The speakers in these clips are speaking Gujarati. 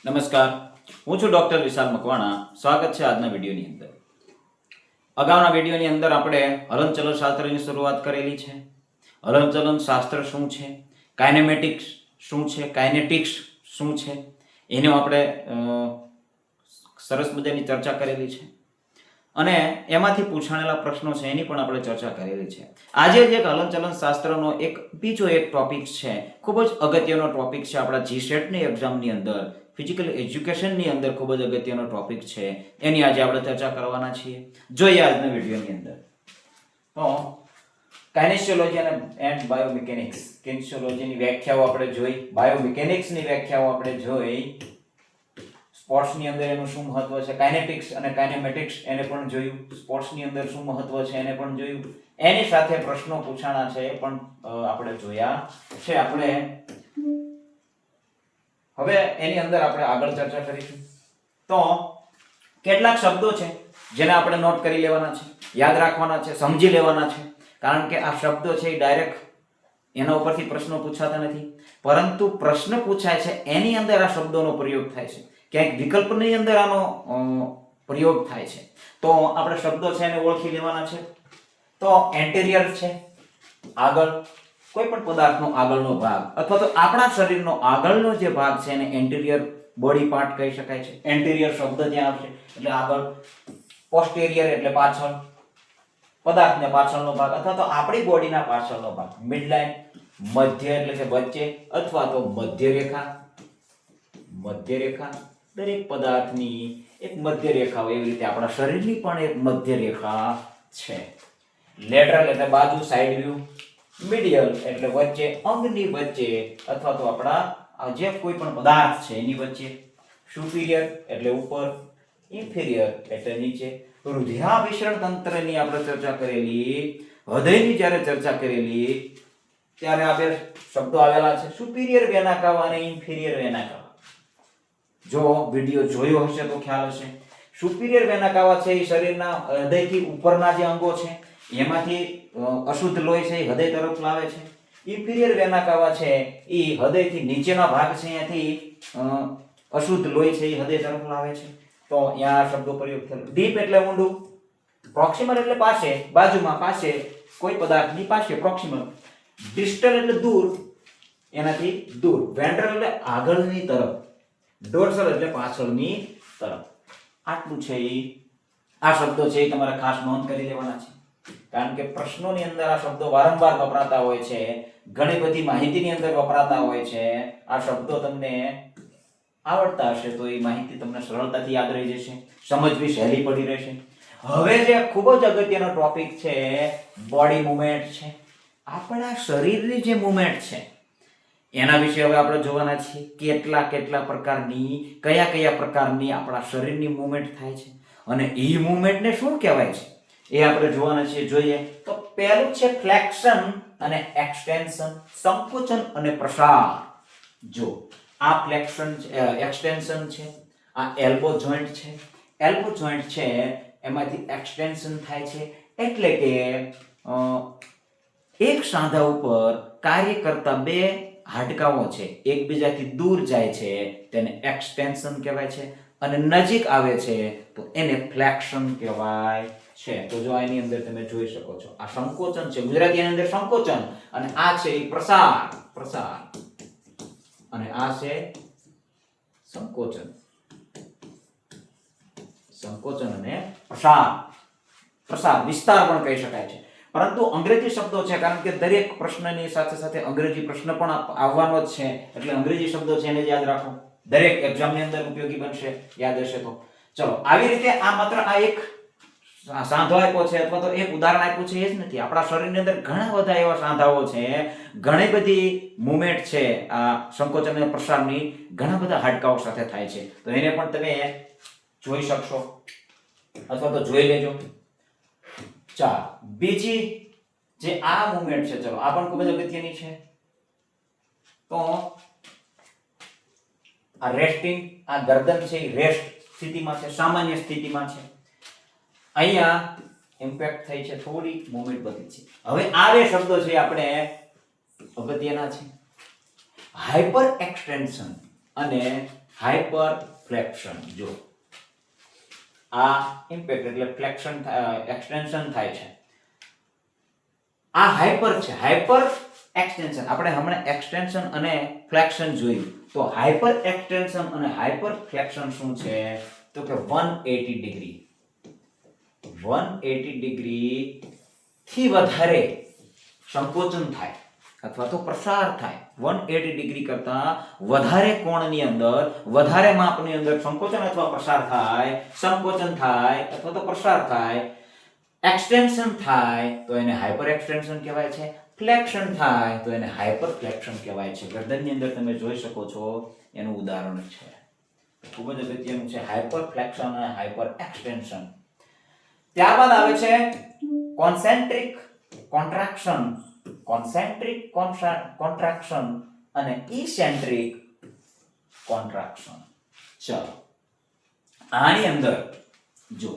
નમસ્કાર, હું છું ડોક્ટર વિશાલ મકવાણા. સ્વાગત છે આજના વિડીયોની અંદર. અગાઉના વિડીયોની અંદર આપણે હલનચલન શાસ્ત્રની શરૂઆત કરેલી છે. હલનચલન શાસ્ત્ર શું છે, કાઇનેમેટિક્સ શું છે, કાઇનેટિક્સ શું છે, એનો આપણે સરસ મજાની ચર્ચા કરેલી છે અને એમાંથી પૂછાણેલા પ્રશ્નો છે એની પણ આપણે ચર્ચા કરેલી છે. આજે જ એક હલનચલન શાસ્ત્રનો બીજો એક ટોપિક છે, ખૂબ જ અગત્યનો ટોપિક છે. આપણા જીસેટની એક્ઝામની અંદર ફિઝિકલ એજ્યુકેશનની અંદર ખૂબ જ અગત્યનો ટોપિક છે, એની આજે આપણે ચર્ચા કરવાના છીએ. જોઈએ આજના વિડીયોની અંદર તો કાઇનેશિયોલોજી એન્ડ બાયોમિકેનિક્સ. કિનેશિયોલોજીની વ્યાખ્યાઓ આપણે જોઈ, બાયોમિકેનિક્સની વ્યાખ્યાઓ આપણે જોઈ, સ્પોર્ટ્સની અંદર એનું શું મહત્વ છે, કાઇનેટિક્સ અને કાઇનેમેટિક્સ એને પણ જોયું, સ્પોર્ટ્સની અંદર શું મહત્વ છે એને પણ જોયું, એની સાથે પ્રશ્નો પૂછાણા છે એ પણ આપણે જોયા છે. આપણે હવે એની અંદર આપણે આગળ ચર્ચા કરીશું. તો કેટલાક શબ્દો છે જેને આપણે નોટ કરી લેવાના છે, યાદ રાખવાના છે, સમજી લેવાના છે, કારણ કે આ શબ્દો છે એ ડાયરેક્ટ એના ઉપરથી પ્રશ્નો પૂછાતા નથી, પરંતુ પ્રશ્ન પૂછાય છે એની અંદર આ શબ્દોનો પ્રયોગ થાય છે, ક્યાંક વિકલ્પની અંદર આનો પ્રયોગ થાય છે. તો આપણે શબ્દો છે એને ઓળખી લેવાના છે. તો એન્ટેરિયર છે આગળ, કોઈ પણ પદાર્થનો આગળનો ભાગ અથવા તો આપણા શરીરનો આગળનો જે ભાગ છે એને એન્ટેરિયર બોડી પાર્ટ કહી શકાય છે. એન્ટેરિયર શબ્દ ત્યાં આવશે એટલે આગળ, પોસ્ટેરિયર એટલે પાછળ, પદાર્થને પાછળનો ભાગ અથવા તો આપણી બોડીના પાછળનો ભાગ. મિડલાઇન મધ્ય એટલે કે વચ્ચે અથવા તો મધ્ય રેખા. મધ્ય રેખા દરેક પદાર્થની એક મધ્ય રેખા હોય, એવી રીતે આપણા શરીરની પણ એક મધ્ય રેખા છે. લેટરલ એટલે બાજુ, સાઈડ વ્યૂ. મીડિયલ એટલે વચ્ચે, અંગની વચ્ચે અથવા તો આપણા જે કોઈ પણ પદાર્થ છે એની વચ્ચે. સુપીરિયર એટલે ઉપર, ઇન્ફિરિયર એટલે નીચે. રુધિરાભિસરણ તંત્રની આપણે ચર્ચા કરેલી, હૃદયની જ્યારે ચર્ચા કરેલી ત્યારે આ બે શબ્દો આવેલા છે, સુપીરિયર વેના કાવા અને ઇન્ફિરિયર વેના કાવા. જો વિડિયો જોયો હશે તો ખ્યાલ હશે. સુપીરિયર વેના કાવા છે એ શરીરના હૃદયથી ઉપરના જે અંગો છે એમાંથી અશુદ્ધ લોહી છે એ હૃદય તરફ લાવે છે. ઇન્ફિરિયર વેના કાવા છે એ હૃદયથી નીચેના ભાગ છે અહીંયાથી અશુદ્ધ લોહી છે એ હૃદય તરફ લાવે છે. તો અહીંયા શબ્દો પ્રયોગ થયેલો. ડીપ એટલે ઊંડું, પ્રોક્સિમલ એટલે પાસે, બાજુમાં, પાસે, કોઈ પદાર્થની પાસે, પ્રોક્સિમલ. ડિસ્ટલ એટલે દૂર, એનાથી દૂર. વેન્ટ્રલ એટલે આગળની તરફ, ડોર્સલ એટલે પાછળની તરફ. આટલું છે એ આ શબ્દો છે એ તમારે ખાસ નોંધ કરી લેવાના છે, કારણ કે પ્રશ્નોની અંદર આ શબ્દો વારંવાર વપરાતા હોય છે, ઘણી બધી માહિતીની અંદર વપરાતા હોય છે. આ શબ્દો તમને આવડતા હશે તો એ માહિતી તમને સરળતાથી યાદ રહી જશે, સમજવી સહેલી પડી રહેશે. હવે જે ખૂબ જ અગત્યનો ટોપિક છે બોડી મુવમેન્ટ છે, આપણા શરીરની જે મુવમેન્ટ છે એના વિશે હવે આપણે જોવાના છીએ. કેટલા પ્રકારની, કયા પ્રકારની આપણા શરીરની મુવમેન્ટ થાય છે અને એ મુવમેન્ટને શું કહેવાય છે એ આપણે જોવાના છીએ. જોઈએ તો પહેલું છે ફ્લેક્શન અને એક્સટેન્શન, સંકોચન અને પ્રસાર. જો આ ફ્લેક્શન એક્સટેન્શન છે, આ એલ્બો જોઈન્ટ છે. એલ્બો જોઈન્ટ છે એમાંથી એક્સટેન્શન થાય છે, એટલે કે એક સાંધા ઉપર કાર્ય કરતા બે હાડકાઓ છે એકબીજાથી દૂર જાય છે તેને એક્સટેન્શન કહેવાય છે, અને નજીક આવે છે તો એને ફ્લેક્શન કહેવાય છે. તો જો આની અંદર તમે જોઈ શકો છો આ સંકોચન છે, ગુજરાતીની અંદર સંકોચન, અને આ છે પ્રસાર, પ્રસાર, અને આ છે સંકોચન, સંકોચન અને પ્રસાર. પ્રસાર વિસ્તાર પણ કહી શકાય છે, પરંતુ અંગ્રેજી શબ્દો છે, કારણ કે દરેક પ્રશ્નની સાથે સાથે અંગ્રેજી પ્રશ્ન પણ આવવાનો જ છે, એટલે અંગ્રેજી શબ્દો છે એને યાદ રાખો, દરેક એક્ઝામની અંદર ઉપયોગી બનશે, યાદ હશે તો. ચલો, આવી રીતે આ માત્ર આ એક સાંધો આપ્યો છે અથવા તો એક ઉદાહરણ આપ્યું છે એ જ નથી. આપણા શરીરની અંદર ઘણા બધા એવા સાંધાઓ છે, ઘણી બધી મુવમેન્ટ છે આ સંકોચન અને પ્રસારની, ઘણા બધા હાડકાઓ સાથે થાય છે. તો એને પણ તમે જોઈ શકશો અથવા તો જોઈ લેજો. ચાલો, બીજી જે આ મુવમેન્ટ છે, ચલો આ પણ ખૂબ જ અગત્યની છે. તો આ રેસ્ટિંગ, આ ગરદન છે એ રેસ્ટ સ્થિતિમાં છે, સામાન્ય સ્થિતિમાં છે. અહીંયા ઇમ્પેક્ટ થઈ છે, થોડી મુવમેન્ટ બદલી છે. હવે આ બે શબ્દો છે આપણે અગત્યના છે. હાઇપર એક્સટેન્શન અને હાઇપર ફ્લેક્શન. જો આ ઇમ્પેક્ટ એટલે ફ્લેક્શન એક્સટેન્શન થાય છે. આ હાઇપર છે, હાઇપર એક્સટેન્શન. આપણે હમણાં એક્સટેન્શન અને ફ્લેક્શન જોયું. તો હાઇપર એક્સટેન્શન અને હાઇપર ફ્લેક્શન શું છે? તો કે 180 ડિગ્રી 180 ડિગ્રી થી વધારે સંકોચન થાય અથવા તો પ્રસાર થાય. 180 ડિગ્રી કરતા વધારે કોણની અંદર, વધારે માપની અંદર સંકોચન અથવા પ્રસાર થાય, સંકોચન થાય અથવા તો પ્રસાર થાય, એક્સટેન્શન થાય તો એને હાઇપર એક્સટેન્શન કહેવાય છે. ફ્લેક્શન થાય તો એને હાઇપર ફ્લેક્શન કહેવાય છે. ગરદનની અંદર તમે જોઈ શકો છો એનું ઉદાહરણ છે. ખૂબ જ અગત્યનું છે હાઇપર ફ્લેક્શન અને હાઇપર એક્સટેન્શન. ત્યારબાદ આવે છે કોન્સેન્ટ્રિક કોન્ટ્રાક્શન, કોન્સેન્ટ્રિક કોન્ટ્રાક્શન અને ઇસેન્ટ્રિક કોન્ટ્રાક્શન. ચલો આની અંદર જો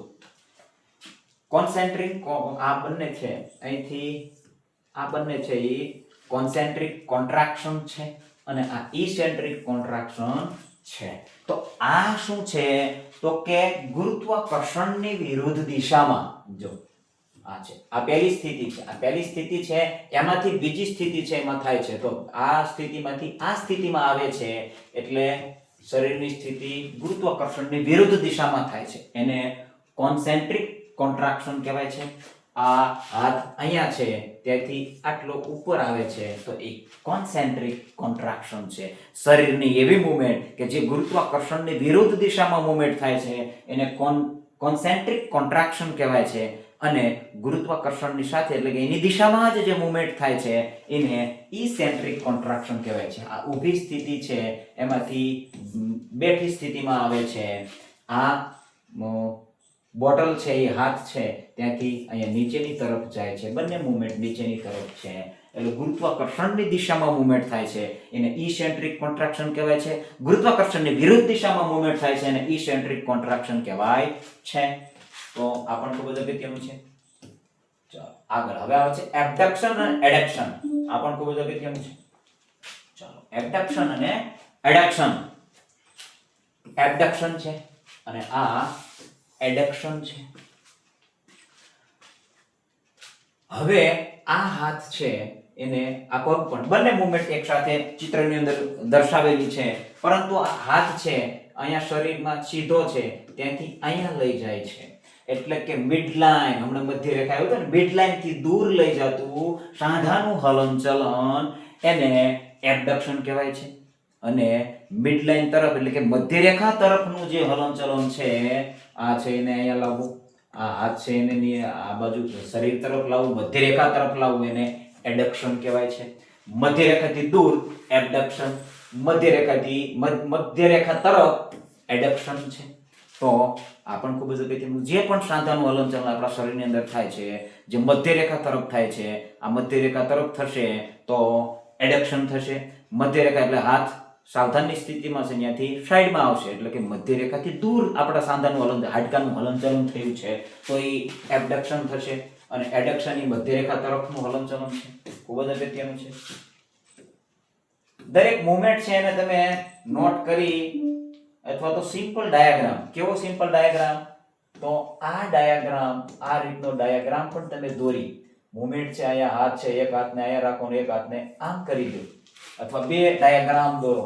કોન્સેન્ટ્રિક આ બંને છે, અહીંથી આ બંને છે એ કોન્સેન્ટ્રિક કોન્ટ્રાક્શન છે અને આ ઇસેન્ટ્રિક કોન્ટ્રાક્શન છે. તો આ શું છે? તો કે ગુરુત્વાકર્ષણની વિરુદ્ધ દિશામાં. જો આ છે, આ પહેલી સ્થિતિ છે, આ પહેલી સ્થિતિ છે, એમાંથી બીજી સ્થિતિ છે એમાં થાય છે. તો આ સ્થિતિમાંથી આ સ્થિતિમાં આવે છે એટલે શરીરની સ્થિતિ ગુરુત્વાકર્ષણની વિરુદ્ધ દિશામાં થાય છે. એને કોન્સેન્ટ્રિક કોન્ટ્રાક્શન કહેવાય છે. આ હાથ અહીંયા છે ત્યાંથી આટલો ઉપર આવે છે તો એ કોન્સેન્ટ્રિક કોન્ટ્રાક્શન છે. શરીરની એવી મૂવમેન્ટ કે જે ગુરુત્વાકર્ષણની વિરુદ્ધ દિશામાં મૂવમેન્ટ થાય છે એને કોન્સેન્ટ્રિક કોન્ટ્રાક્શન કહેવાય છે. અને ગુરુત્વાકર્ષણની સાથે એટલે કે એની દિશામાં જ જે મૂવમેન્ટ થાય છે એને ઇસેન્ટ્રિક કોન્ટ્રાક્શન કહેવાય છે. આ ઊભી સ્થિતિ છે એમાંથી બેઠી સ્થિતિમાં આવે છે. આ બોટલ છે એ હાથ છે ત્યાંથી અહીંયા નીચેની તરફ જાય છે. બંને મૂવમેન્ટ નીચેની તરફ છે એટલે ગુરુત્વાકર્ષણની દિશામાં મૂવમેન્ટ થાય છે એને ઇસેન્ટ્રિક કોન્ટ્રાક્શન કહેવાય છે. ગુરુત્વાકર્ષણની વિરુદ્ધ દિશામાં મૂવમેન્ટ થાય છે એને ઇસેન્ટ્રિક કોન્ટ્રાક્શન કહેવાય છે. તો આ પણ ખૂબ જ અગત્યનું છે. ચાલો આગળ હવે આવે છે એબડક્શન અને એડક્શન. આ પણ ખૂબ જ અગત્યનું છે. ચાલો એબડક્શન અને એડક્શન. એબડક્શન છે અને આ એડક્શન છે. હવે આ હાથ છે એને આ પગ પણ બંને મૂવમેન્ટ એક સાથે ચિત્રની અંદર દર્શાવેલી છે. પરંતુ આ હાથ છે અહીંયા શરીરમાં સીધો છે ત્યાંથી અહીંયા લઈ જાય છે એટલે કે મિડ લાઈન, હમણાં મધ્ય રેખા આવ્યું હતું ને, મિડ લાઈન થી દૂર લઈ જતું સાંધાનું હલનચલન એને એબડક્શન કહેવાય છે. અને મિડ લાઈન તરફ એટલે કે મધ્ય રેખા તરફનું જે હલનચલન છે આ છે એને અહીંયા લાવવું, આ હાથ છે એને આ બાજુ શરીર તરફ લાવવું, મધ્ય રેખા તરફ લાવવું એને એડક્શન કહેવાય છે. મધ્ય રેખાથી દૂર એબડક્શન, મધ્ય રેખા તરફ એડક્શન છે. તો આ પણ ખૂબ જ અગત્યનું. જે પણ સાંધાનું હલનચલન આપણા શરીરની અંદર થાય છે જે મધ્ય રેખા તરફ થાય છે, આ મધ્ય રેખા તરફ થશે તો એડક્શન થશે. મધ્ય રેખા એટલે હાથ સાવધાનની સ્થિતિમાં છે ત્યાંથી સાઈડમાં આવશે એટલે કે મધ્ય રેખાથી દૂર આપણા સાંધાનું હલનચલન, હાડકાનું હલનચલન થયું છે તો એ એબડક્શન થશે. અને એડક્શન એ મધ્ય રેખા તરફનું હલનચલન છે. ખૂબ જ અગત્યનું છે. દરેક મૂવમેન્ટ છે એને તમે નોટ કરી અથવા તો સિમ્પલ ડાયાગ્રામ. કેવો સિમ્પલ ડાયાગ્રામ? તો આ ડાયાગ્રામ, આ રીતનો ડાયાગ્રામ પણ તમે દોરી. મૂવમેન્ટ છે અહીંયા હાથ છે, એક હાથને અહીંયા રાખો ને એક હાથને આમ કરી દો અથવા બે ડાયાગ્રામ દોરો,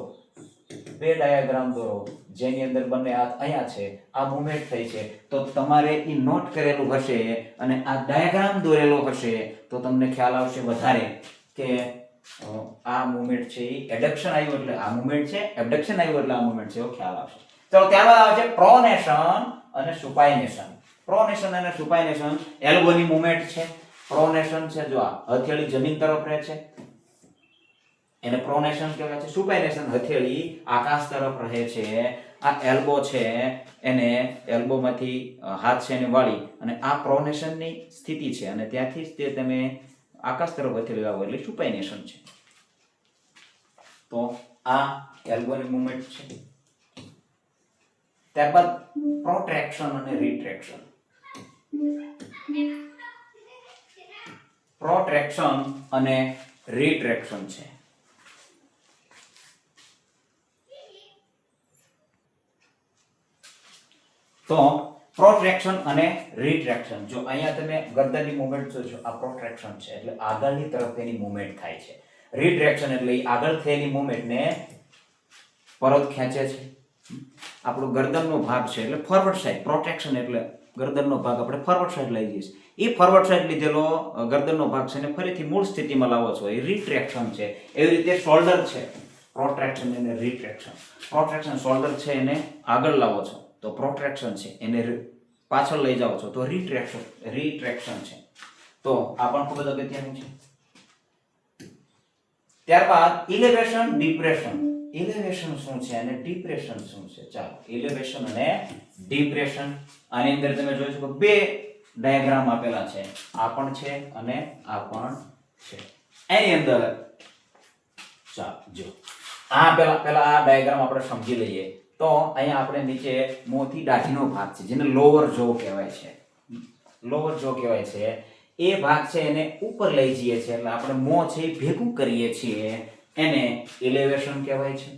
બે ડાયાગ્રામ દોરો જેની અંદર બંને હાથ અહીંયા છે, આ મૂવમેન્ટ થઈ છે તો તમારે એ નોટ કરેલું હશે અને આ ડાયાગ્રામ દોરેલો હશે તો તમને ખ્યાલ આવશે વધારે કે આ મૂવમેન્ટ છે એ એડક્શન આવ્યું એટલે આ મૂવમેન્ટ છે, એબડક્શન આવ્યું એટલે આ મૂવમેન્ટ છે, એવો ખ્યાલ આવશે. ચલો ત્યારબાદ આવે છે પ્રોનેશન અને સુપાઇનેશન. પ્રોનેશન અને સુપાઇનેશન એલ્બોની મૂવમેન્ટ છે. પ્રોનેશન છે જો આ હથેળી જમીન તરફ રહે છે એને પ્રોનેશન કહેવાય છે. સુપાઇનેશન હથેળી આકાશ તરફ રહે છે. આ એલ્બો છે એને એલ્બોમાંથી હાથ છે એને વાળી અને આ પ્રોનેશનની સ્થિતિ છે અને ત્યાંથી જ તે તમે આકાશ તરફ હથેળી લાવો એટલે સુપાઇનેશન છે. તો આ એલ્બોની મૂવમેન્ટ છે. ત્યારબાદ પ્રોટ્રેક્શન અને રિટ્રેક્શન. પ્રોટ્રેક્શન અને રિટ્રેક્શન છે. તો પ્રોટ્રેક્શન અને રિટ્રેક્શન. જો અહીંયા તમે ગરદનની મુવમેન્ટ જોશો, આ પ્રોટ્રેક્શન છે એટલે આગળની તરફ એની મુવમેન્ટ થાય છે. રિટ્રેક્શન એટલે આગળ થયેલી મુવમેન્ટને પરત ખેંચે છે. આપણો ગરદનનો ભાગ છે એટલે ફોરવર્ડ સાઈડ. પ્રોટ્રેક્શન એટલે ગરદનનો ભાગ આપણે ફોરવર્ડ સાઈડ લઈ જઈએ છીએ. એ ફોરવર્ડ સાઈડ લીધેલો ગરદનનો ભાગ છે ને ફરીથી મૂળ સ્થિતિમાં લાવો છો, એ રિટ્રેક્શન છે. એવી રીતે શોલ્ડર છે, પ્રોટ્રેક્શન અને રિટ્રેક્શન. પ્રોટ્રેક્શન શોલ્ડર છે એને આગળ લાવો છો તો પ્રોટ્રેક્શન છે, એને પાછળ લઈ જાઓ છો તો રિટ્રેક્શન છે. તો આ પણ ખૂબ જ અગત્યનું છે. ત્યારબાદ ઇલેવેશન, ડિપ્રેશન. ઇલેવેશન શું છે અને ડિપ્રેશન શું છે? ચાલો, ઇલેવેશન અને ડિપ્રેશન. આની અંદર તમે જોઈ શકો બે ડાયાગ્રામ આપેલા છે, આ પણ છે અને આ પણ છે. એની અંદર ચાલો જો આ પેલા આ ડાયાગ્રામ આપણે સમજી લઈએ. તો અહીંયા આપણે નીચે મોંથી દાઢીનો ભાગ છે જેને લોઅર જો કહેવાય છે. લોઅર જો કહેવાય છે. એ ભાગ છે એને ઉપર લઈ જઈએ છીએ એટલે આપણે મોં છે એ ભેગું કરીએ છીએ, એને ઇલેવેશન કહેવાય છે.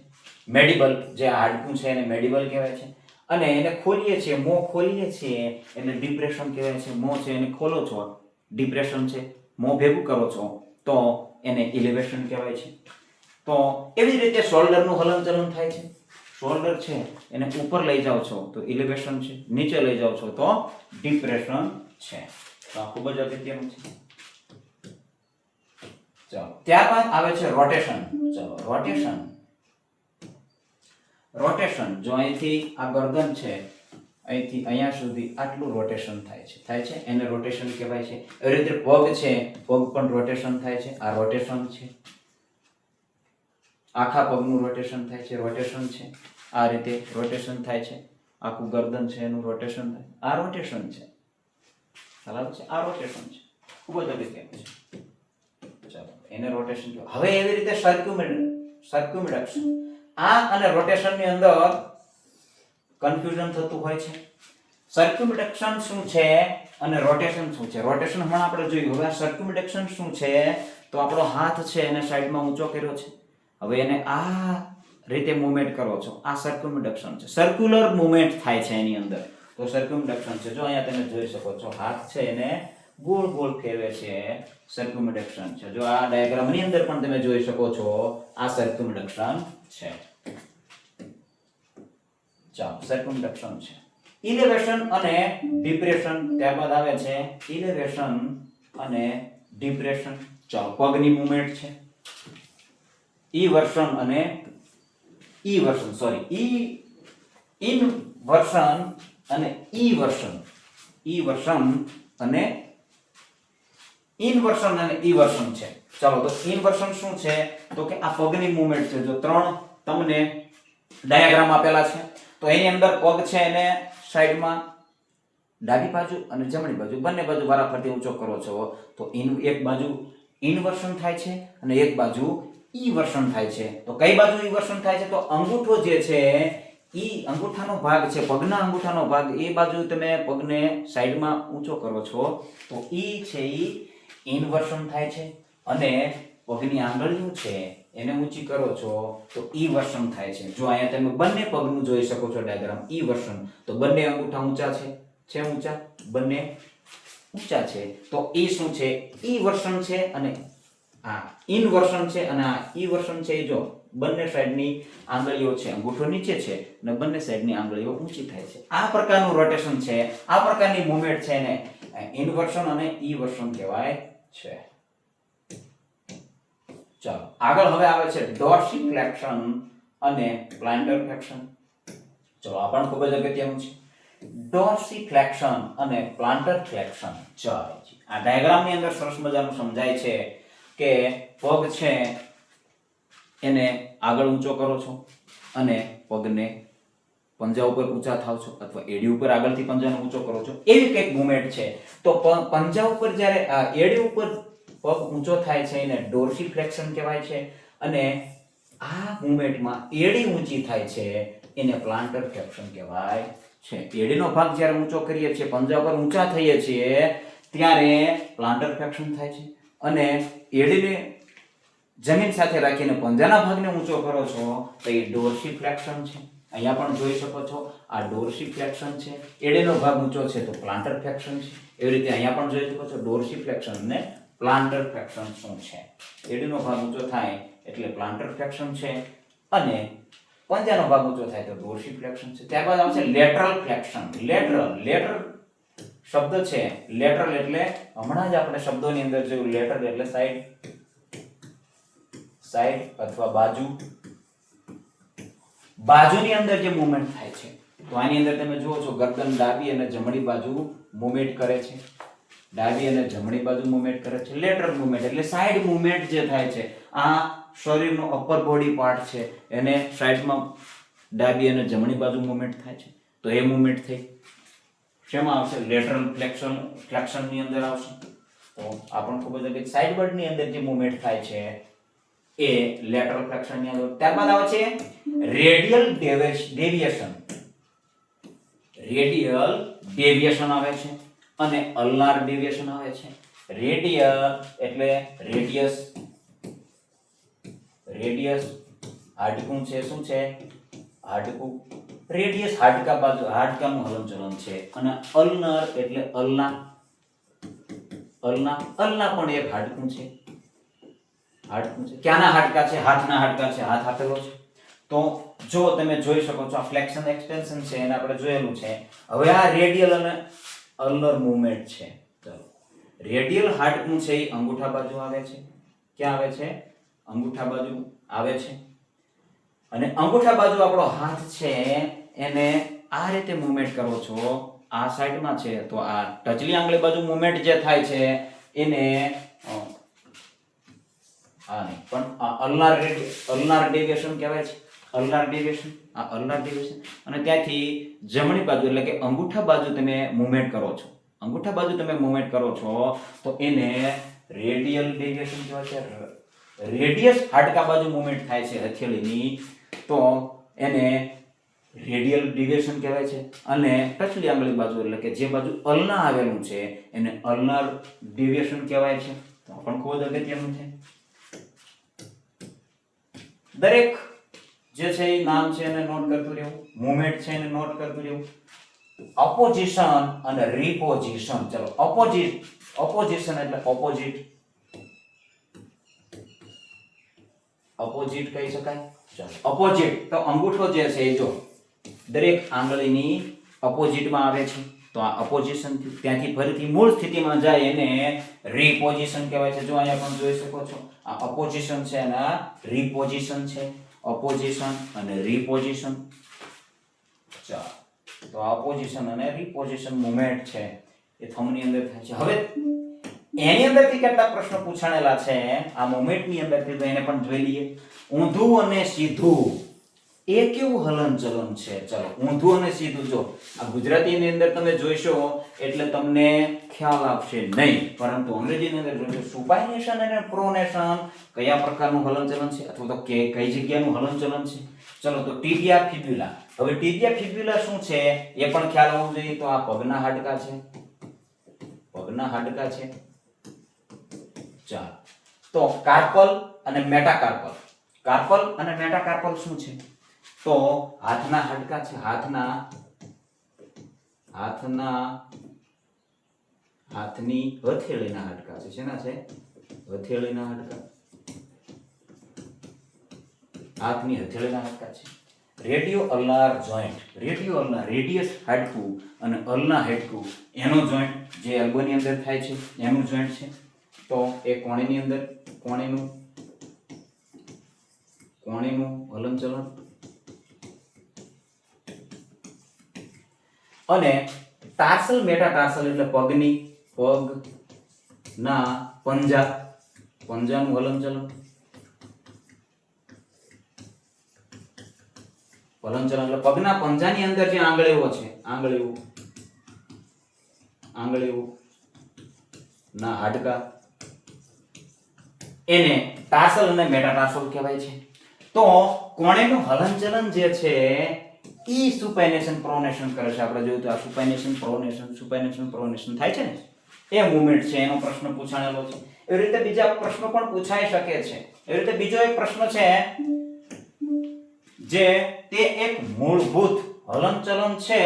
મેડિબલ જે હાડકું છે એને મેડિબલ કહેવાય છે. અને એને ખોલીએ છીએ, મોં ખોલીએ છીએ એટલે ડિપ્રેશન કહેવાય છે. મોં છે એને ખોલો છો, ડિપ્રેશન છે. મોં ભેગું કરો છો તો એને ઇલેવેશન કહેવાય છે. તો એવી જ રીતે શોલ્ડરનું હલનચલન થાય છે. શોલ્ડર છે એને ઉપર લઈ જાઓ છો તો ઇલેવેશન છે, નીચે લઈ જાઓ છો તો ડિપ્રેશન છે. તો આ ખૂબ જ અગત્યનું છે. ચાલો, ત્યારબાદ આવે છે રોટેશન. ચાલો, રોટેશન. રોટેશન જો અહીંથી આ ગરદન છે, અહીંથી અહીંયા સુધી આટલું રોટેશન થાય છે એને રોટેશન કહેવાય છે. એવી રીતે પગ છે, પગ પણ રોટેશન થાય છે. આ રોટેશન છે. આખા પગનું રોટેશન થાય છે, રોટેશન છે. આ રીતે રોટેશન થાય છે. આખું ગરદન છે એનું રોટેશન થાય, આ રોટેશન છે. બરાબર છે, આ રોટેશન છે. ખૂબ જ અગત્યનું છે. ચાલો, એને રોટેશન કહેવાય. હવે એવી રીતે સર્ક્યુમિડક્શન. આ અને રોટેશનની અંદર કન્ફ્યુઝન થતું હોય છે. સર્ક્યુમિડક્શન શું છે અને રોટેશન શું છે? રોટેશન હમણાં આપણે જોયું. હવે આ સર્ક્યુમિડક્શન શું છે? તો આપણો હાથ છે એને સાઈડમાં ઊંચો કર્યો છે. હવે એને આ રીતે મૂવમેન્ટ કરો છો, આ સર્ક્યુમિડક્શન છે. સર્ક્યુલર મૂવમેન્ટ થાય છે એની અંદર, તો સર્ક્યુમિડક્શન છે. જો અહીંયા તમે જોઈ શકો છો હાથ છે એને ગોળ ગોળ ફેરવે છે, સર્ક્યુમિડક્શન છે. જો આ ડાયાગ્રામની અંદર પણ તમે જોઈ શકો છો આ સર્ક્યુમિડક્શન છે. ચાલો, સર્ક્યુમિડક્શન છે. ઇલેવેશન અને ડિપ્રેશન. ત્યારબાદ આવે છે ઇલેવેશન અને ડિપ્રેશન. ચાલો, પગની મૂવમેન્ટ છે. ઇવર્શન અને ઇવર્શન, સોરી, ઇનવર્શન અને ઇવર્શન. ઇવર્શન અને ઇનવર્શન અને ઇવર્શન છે. ચાલો, તો ઇનવર્શન શું છે? તો કે આ પગની મૂવમેન્ટ છે. જો ત્રણ તમને ડાયાગ્રામ આપેલા છે તો એની અંદર પગ છે એને સાઈડમાં ડાબી બાજુ અને જમણી બાજુ બંને બાજુ વારાફરતી ઊંચો કરો છો તો એક બાજુ ઇનવર્શન થાય છે અને એક બાજુ ઇવર્શન થાય છે. તો કઈ બાજુ ઇવર્શન થાય છે? તો અંગૂઠો જે છે ઈ અંગૂઠાનો ભાગ છે, પગના અંગૂઠાનો ભાગ, એ બાજુ તમે પગને સાઈડમાં ઊંચો કરો છો તો ઈ છે ઈ ઇનવર્શન થાય છે. અને પગની આંગળીઓ છે એને ઊંચી કરો છો તો ઇવર્શન થાય છે. જો અહીંયા તમે બંને પગનું જોઈ શકો છો ડાયાગ્રામ. ઇવર્શન તો બંને અંગૂઠા ઊંચા છે ઊંચા, બંને ઊંચા છે. તો ઈ શું છે? ઇવર્શન છે. અને આ ઇનવર્શન છે અને આ ઇવર્શન છે. જો બંને સાઈડની આંગળીઓ છે, અંગૂઠો નીચે છે અને બંને સાઈડની આંગળીઓ ઊંચી થાય છે. આ પ્રકારનું રોટેશન છે, આ પ્રકારની મૂવમેન્ટ છે એને ઇનવર્શન અને ઇવર્શન કહેવાય છે. ચાલો, આગળ હવે આવે છે ડોર્સિફ્લેક્શન અને પ્લાન્ટર ફ્લેક્શન. ચલો, આ પણ ખૂબ જ અગત્યનું છે. ડોર્સિફ્લેક્શન અને પ્લાન્ટર ફ્લેક્શન. ચાલો, આ ડાયાગ્રામની અંદર સરસ મજાનું સમજાય છે કે પગ છે એને આગળ ઊંચો કરો છો અને પગને પંજા ઉપર ઊંચા થાવ છો અથવા એડી ઉપર આગળથી પંજાને ઊંચો કરો છો, એવી કંઈક મૂવમેન્ટ છે. તો પંજા ઉપર જ્યારે એડી ઉપર પગ ઊંચો થાય છે એને ડોર્સિફ્લેક્શન કહેવાય છે. અને આ મૂવમેન્ટમાં એડી ઊંચી થાય છે એને પ્લાન્ટર ફ્લેક્શન કહેવાય છે. એડીનો ભાગ જ્યારે ઊંચો કરીએ છીએ, પંજા પર ઊંચા થઈએ છીએ ત્યારે પ્લાન્ટર ફ્લેક્શન થાય છે. અને એડીને જમીન સાથે રાખીને પંજાના ભાગને ઊંચો કરો છો તો એ ડોર્સિફ્લેક્શન છે. અહીંયા પણ જોઈ શકો છો આ ડોર્સીફ્લેક્શન છે, એડેનો ભાગ ઊંચો છે તો પ્લાન્ટર ફ્લેક્શન છે. એવી રીતે અહીંયા પણ જોઈ શકો છો ડોર્સીફ્લેક્શન અને પ્લાન્ટર ફ્લેક્શન શું છે. એડેનો ભાગ ઊંચો થાય એટલે પ્લાન્ટર ફ્લેક્શન છે અને પંજાનો ભાગ ઊંચો થાય તો ડોર્સીફ્લેક્શન છે. ત્યારબાદ આવશે લેટરલ ફ્લેક્શન. લેટરલ શબ્દ છે, લેટરલ એટલે હમણાં જ આપણે શબ્દોની અંદર જોયું, લેટરલ એટલે સાઈડ અથવા બાજુની અંદર જે મૂવમેન્ટ થાય છે. તો આની અંદર તમે જુઓ છો ગરદન ડાબી અને જમણી બાજુ મૂવમેન્ટ કરે છે, ડાબી અને જમણી બાજુ મૂવમેન્ટ કરે છે. લેટરલ મૂવમેન્ટ એટલે સાઈડ મૂવમેન્ટ જે થાય છે, આ શરીરનો અપર બોડી પાર્ટ છે એને સાઈડમાં ડાબી અને જમણી બાજુ મૂવમેન્ટ થાય છે, તો એ મૂવમેન્ટ થઈ શેમાં આવશે? લેટરલ ફ્લેક્શન ની અંદર આવશે. તો આ પણ ખૂબ જ કે સાઈડ વર્ડ ની અંદર જે મૂવમેન્ટ થાય છે એ લેટરલ ફ્લેક્શન ની અંદર. ત્યારબાદ આવે છે રેડિયલ ડેવિએશન. રેડિયલ ડેવિએશન આવે છે અને અલ્નાર ડેવિએશન આવે છે. રેડિયલ એટલે રેડિયસ હાડકું છે, શું છે? હાડકું. રેડિયસ હાડકા બાજુ હાડકાનું હલનચલન છે અને અલ્નાર એટલે અલ્ના પણ એક હાડકું છે. ક્યાંના હાડકા છે? હાથના હાડકા છે, હાથ આપેલો છે. તો જો તમે જોઈ શકો છો આ ફ્લેક્શન એક્સટેન્શન છે એને આપણે જોયેલું છે. હવે આ રેડિયલ અને અલ્નર મૂવમેન્ટ છે. ચલો, રેડિયલ હાડકું છે એ અંગૂઠા બાજુ આવે છે. ક્યાં આવે છે? અંગૂઠા બાજુ આવે છે. અને અંગૂઠા બાજુ આપણો હાથ છે એને આ રીતે મૂવમેન્ટ કરો છો, આ સાઈડમાં છે તો આ ટચલી આંગળી બાજુ મૂવમેન્ટ જે થાય છે એને આ નહીં પણ આ અલ્નાર ડેવિએશન કહેવાય છે. અલ્નાર ડેવિએશન અને ત્યાંથી જમણી બાજુ એટલે કે અંગૂઠા બાજુ તમે મૂવમેન્ટ કરો છો, તો એને રેડિયલ ડેવિએશન કહેવાય છે. રેડિયસ હાડકા બાજુ મૂવમેન્ટ થાય છે હથેળીની તો એને રેડિયલ ડેવિએશન કહેવાય છે. અને ટચલી આંગળી બાજુ એટલે કે જે બાજુ અલ્ના આવેલું છે એને અલ્નાર ડેવિએશન કહેવાય છે. તો પણ ખૂબ જ અગત્યનું છે. દરેક જે છે એ નામ છે એને નોટ કરતું રહેવું, મૂવમેન્ટ છે એને નોટ કરતું રહેવું. ઓપોઝિશન અને રિપોઝિશન. ચલો, ઓપોઝિશન એટલે ઓપોઝિટ કહી શકાય. ચાલો, ઓપોઝિટ તો અંગૂઠો જે છે એ જો દરેક આંગળીની ઓપોઝિટમાં આવે છે તો આ ઓપોઝિશન ત્યાંથી ફરીથી મૂળ સ્થિતિમાં જાય એને રિપોઝિશન કહેવાય છે. જો અહીંયા પણ જોઈ શકો છો આ ઓપોઝિશન છે અને આ રિપોઝિશન છે. ઓપોઝિશન અને રિપોઝિશન. ચાલો, તો આ ઓપોઝિશન અને રિપોઝિશન મૂવમેન્ટ છે એ થંબની અંદર થાય છે. હવે એની અંદરથી કેટલા પ્રશ્નો પૂછાણેલા છે આ મૂવમેન્ટની અંદરથી, તો એને પણ જોઈ લઈએ. ઊંધું અને સીધું એ કેવું હલનચલન છે? ચલો, ઊંધું અને સીધું જો આ ગુજરાતીની અંદર તમે જોઈશો એટલે તમને ખ્યાલ આપશે નહીં, પરંતુ અંગ્રેજીની અંદર જોઈશો સુપાઇનેશન અને પ્રોનેશન કયા પ્રકારનું હલનચલન છે અથવા તો કઈ જગ્યાનું હલનચલન છે. ચલો, તો ટીબિયા ફિબ્યુલા. હવે ટીબિયા ફિબ્યુલા શું છે એ પણ ખ્યાલ આવવો જોઈએ. તો આ પગના હાડકા છે. ચાલો, તો કાર્પલ અને મેટાકાર્પલ. કાર્પલ અને મેટાકાર્પલ શું છે? તો હાથના હાડકા છે. હાથની હથેળીના હાડકા છે. શેના છે? હથેળીના હાડકા. હાથની હથેળીના હાડકા છે. Radio અલ્નાર joint. રેડિયસ હાડકું અને અલ્ના હાડકું એનો જોઈન્ટ જે એલ્બોની અંદર થાય છે એનું જોઈન્ટ છે. તો એ કોણીની અંદર કોણીનું હલનચલન. અને ટાર્સલ મેટાટાર્સલ એટલે પગના પંજાનું હલનચલન. એટલે પગના પંજાની અંદર જે આંગળીઓ છે, આંગળીઓ ના હાડકા એને ટાર્સલ અને મેટાટાર્સલ કહેવાય છે. તો કોણીનું હલનચલન જે છે ઈ સુપાઇનેશન પ્રોનેશન કરે છે. આપણે જોયું તો આ સુપાઇનેશન પ્રોનેશન થાય છે ને એ મૂવમેન્ટ છે, એનો પ્રશ્ન પૂછાણેલો છે. એવી રીતે બીજા પ્રશ્નો પણ પૂછાઈ શકે છે. એવી રીતે બીજો એક પ્રશ્ન છે જે તે એક મૂળભૂત હલનચલન છે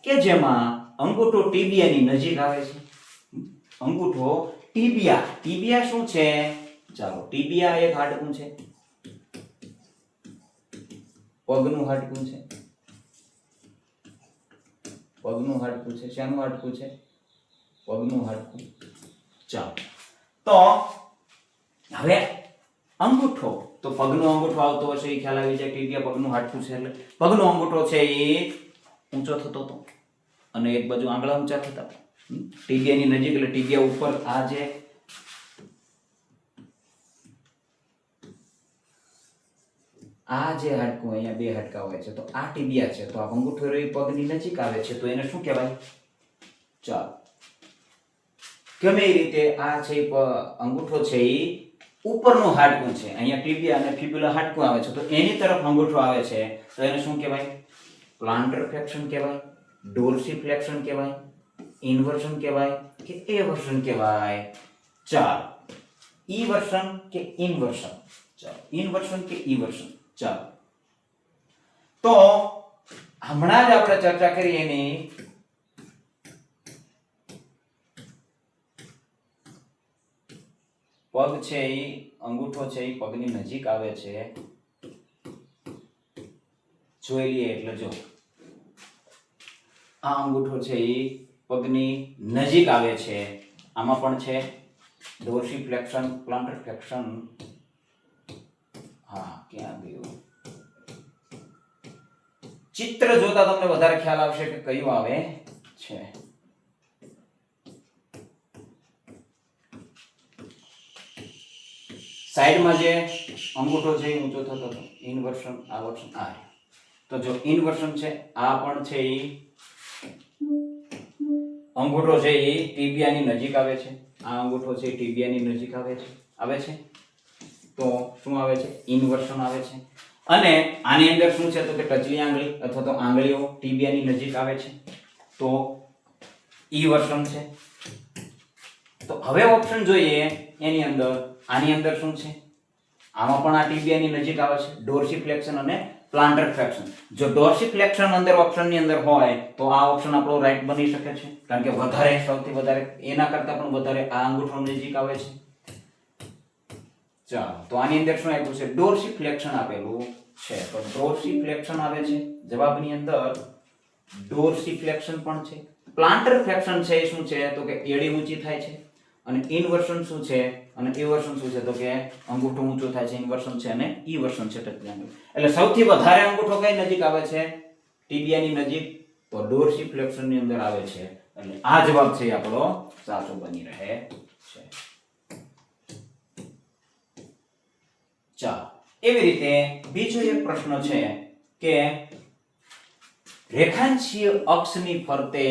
કે જેમાં અંગૂઠો ટીબિયાની નજીક આવે છે. અંગૂઠો ટીબિયા શું છે? ચાલો, ટીબિયા એક હાડકું છે, પગનું હાડકું છે. પગનું હાડકું છે. શાનું હાડકું છે? પગનું હાડકું. ચાલો, તો હવે અંગૂઠો, તો પગનો અંગૂઠો આવતો હશે એ ખ્યાલ આવી જાય. ટીબિયા પગનું હાડકું છે એટલે પગનો અંગૂઠો છે એ ઊંચો થતો હતો અને એક બાજુ આંગળા ઊંચા થતા. ટીબિયાની નજીક એટલે ટીબિયા ઉપર આ જે હાડકું, અહીંયા બે હાડકા હોય છે, તો આ ટીબિયા છે, તો આ અંગૂઠો એ પગની નજીક આવે છે, તો એને શું કહેવાય? ચાલો, ગમે એ રીતે આ છે અંગૂઠો છે એ ઉપરનું હાડકું છે. અહીંયા ટીબિયા અને ફિબ્યુલા હાડકું આવે છે, તો એની તરફ અંગૂઠો આવે છે, તો એને શું કહેવાય? પ્લાન્ટર ફ્લેક્શન કહેવાય, ડોર્સિફ્લેક્શન કહેવાય, ઇન્વર્શન કહેવાય કે એવર્શન કહેવાય? ચાલો, ઈવર્શન કે ઇન્વર્શન? ચાલો, ઇન્વર્શન કે ઈવર્શન? ચાલો, તો હમણાં જ આપણે ચર્ચા કરી એની પગ છે એ અંગૂઠો છે એ પગની નજીક આવે છે. જોઈ લઈએ એટલે જો આ અંગૂઠો છે એ પગની નજીક આવે છે. આમાં પણ છે ડોર્સિફ્લેક્શન, પ્લાન્ટર ફ્લેક્શન. હા, ક્યાં ગયું? ચિત્ર જોતા તમને વધારે ખ્યાલ આવશે કે કયું આવે છે. સાઈડમાં જે અંગૂઠો છે એ ઊંચો થતો હતો, ઇન્વર્શન, આવર્ષણ. આ તો જો ઇન્વર્શન છે, આ પણ છે એ અંગૂઠો છે એ ટીબિયાની નજીક આવે છે. આ અંગૂઠો છે એ ટીબિયાની નજીક આવે છે. તો શું આવે છે? ઇન્વર્શન આવે છે. અને આની અંદર શું છે? તો કે ટચલી આંગળી અથવા તો આંગળીઓ ટીબિયાની નજીક આવે છે, તો ઈવર્શન છે. તો હવે ઓપ્શન જોઈએ એની અંદર. આની અંદર શું છે? આમાં પણ આ ટીબિયાની નજીક આવે છે, ડોર્સિફ્લેક્શન અને પ્લાન્ટર ફ્લેક્શન. જો ડોર્સિફ્લેક્શન અંદર ઓપ્શનની અંદર હોય તો આ ઓપ્શન આપણો રાઈટ બની શકે છે, કારણ કે વધારે, સૌથી વધારે, એના કરતા પણ વધારે આ અંગૂઠો નજીક આવે છે. ચાલો, તો આની અંદર શું આપ્યું છે? ડોર્સિફ્લેક્શન આપેલું છે. તો ડોર્સિફ્લેક્શન આવે છે જવાબની અંદર. ડોર્સિફ્લેક્શન પણ છે. પ્લાન્ટર ફ્લેક્શન છે એ શું છે? તો કે એડી ઊંચી થાય છે. અને ઇન્વર્શન શું છે? અને ઇવર્શન શું છે? તો કે અંગૂઠો ઊંચો થાય છે. ઇન્વર્શન છે અને ઇવર્શન છે ટચલી આંગળી. એટલે સૌથી વધારે અંગૂઠો કઈ નજીક આવે છે? ટીબિયાની નજીક. તો ડોર્સિફ્લેક્શન ની અંદર આવે છે. એટલે આ જવાબ છે આપણો સાચો બની રહે છે. ચાલો, એવી રીતે બીજો એક પ્રશ્ન છે કે રેખાંશીય અક્ષની ફરતે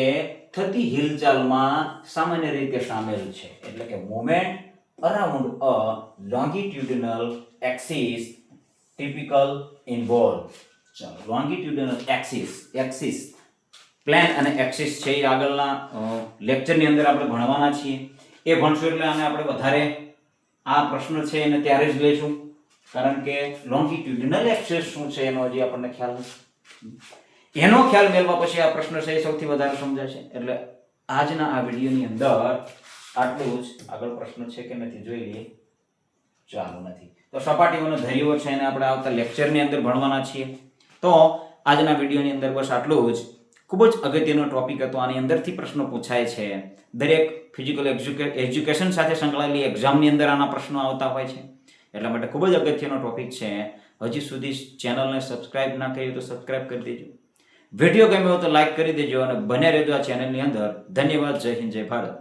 થતી હિલચાલમાં સામાન્ય રીતે સામેલ છે, એટલે કે moment around a longitudinal axis typical involve. ચાલો, લોંગિટ્યુડિનલ એક્સિસ પ્લેન અને એક્સિસ છે એ આગળના લેક્ચરની અંદર આપણે ભણવાના છીએ. એ ભણશું એટલે આને આપણે વધારે આ પ્રશ્ન છે એને ત્યારે જ લઈશું, કારણ કે લોંગિટ્યુડિનલ એક્સિસ શું છે એનો હજી આપણને ખ્યાલ નથી. એનો ખ્યાલ મેળવ્યા પછી આ પ્રશ્ન છે એ સૌથી વધારે સમજાશે. એટલે આજના આ વિડીયોની અંદર આટલું જ. આગળ પ્રશ્ન છે કે નથી જોઈ લઈએ. ચાલો, નથી તો સપાટીઓનો ધરીઓ છે એને આપણે આવતા લેક્ચરની અંદર ભણવાના છીએ. તો આજના વિડીયોની અંદર બસ આટલું જ. ખૂબ જ અગત્યનો ટોપિક હતો. આની અંદરથી પ્રશ્નો પૂછાય છે. દરેક ફિઝિકલ એજ્યુકેશન સાથે સંકળાયેલી એક્ઝામની અંદર આના પ્રશ્નો આવતા હોય છે. એટલા માટે ખૂબ જ અગત્યનો ટોપિક છે. હજી સુધી ચેનલને સબસ્ક્રાઇબ ના કરી તો સબસ્ક્રાઇબ કરી દેજો. વિડીયો ગમ્યો તો લાઈક કરી દેજો અને બને રહેજો આ ચેનલની અંદર. ધન્યવાદ. જય હિન્દ, જય ભારત.